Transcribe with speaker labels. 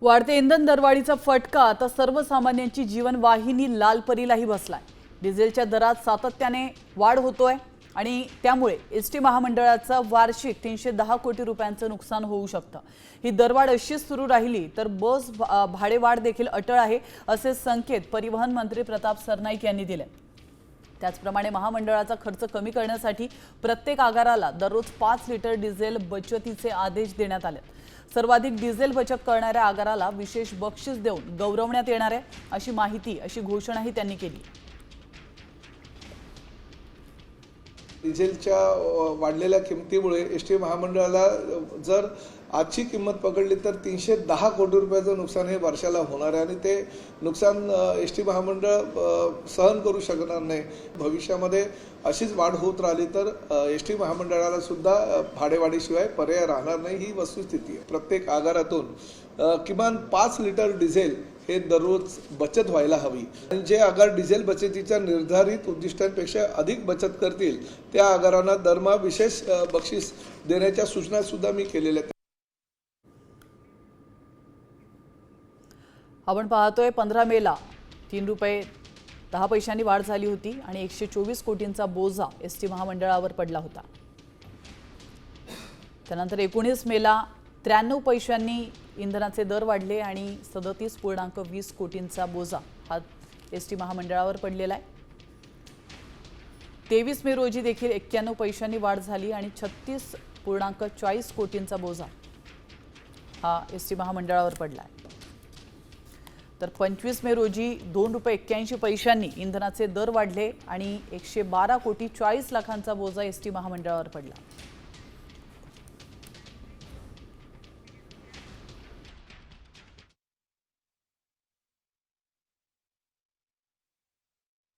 Speaker 1: वाढते इंधन दरवाढीचा फटका आता सर्वसामान्यांची जीवनवाहिनी लालपरीलाही बसलाय। डिझेलच्या दरात सातत्याने वाढ होतोय आणि त्यामुळे एसटी महामंडळाचं वार्षिक 310 कोटी रुपयांचं नुकसान होऊ शकतं। ही दरवाढ अशीच सुरू राहिली तर बस भाडेवाढ देखील अटळ आहे असे संकेत परिवहन मंत्री प्रताप सरनाईक यांनी दिले। त्याचप्रमाणे महामंडळाचा खर्च कमी करण्यासाठी प्रत्येक आगाराला दररोज 5 लिटर डिझेल बचतीचे आदेश देण्यात आले। सर्वाधिक डिझेल बचत करणाऱ्या आगाराला विशेष बक्षीस देऊन गौरवण्यात येणार आहे अशी माहिती अशी घोषणाही त्यांनी केली।
Speaker 2: डिझेलच्या वाढलेल्या किमतीमुळे एसटी महामंडळाला जर आजची किंमत पकडली तर 310 कोटी रुपयाचं नुकसान हे वर्षाला होणार आहे आणि ते नुकसान एसटी महामंडळ सहन करू शकणार नाही। भविष्यामध्ये अशीच वाढ होत राहिली तर एसटी महामंडळाला सुद्धा भाडेवाढीशिवाय पर्याय राहणार नाही ही वस्तुस्थिती आहे। प्रत्येक आगारातून किमान 5 लिटर डिझेल हे दररोज बचत व्हायला हवी आणि जे आगार डिझेल बचतीच्या निर्धारित उद्दिष्टांपेक्षा अधिक बचत करतील त्या आगारांना दरमहा विशेष बक्षीस देण्याच्या सूचना सुद्धा मी केलेल्या आहेत।
Speaker 1: आपण पाहतोय 15 मेला 3 रुपये 10 पैशांनी वाढ झाली होती आणि 124 कोटींचा बोजा एसटी महामंडळावर पडला होता। त्यानंतर 19 मेला 93 पैशांनी इंधनाचे दर वाढले आणि 37.20 कोटींचा बोजा हा एसटी महामंडळावर पडलेला आहे। 23 मे रोजी देखील 91 पैशांनी वाढ झाली आणि 36.40 कोटींचा बोजा हा एसटी महामंडळावर पडला आहे। तर 25 मे रोजी 2 रुपये 81 पैशांनी इंधनाचे दर वाढले आणि 112 कोटी 40 लाखांचा बोजा एसटी महामंडळावर पडला।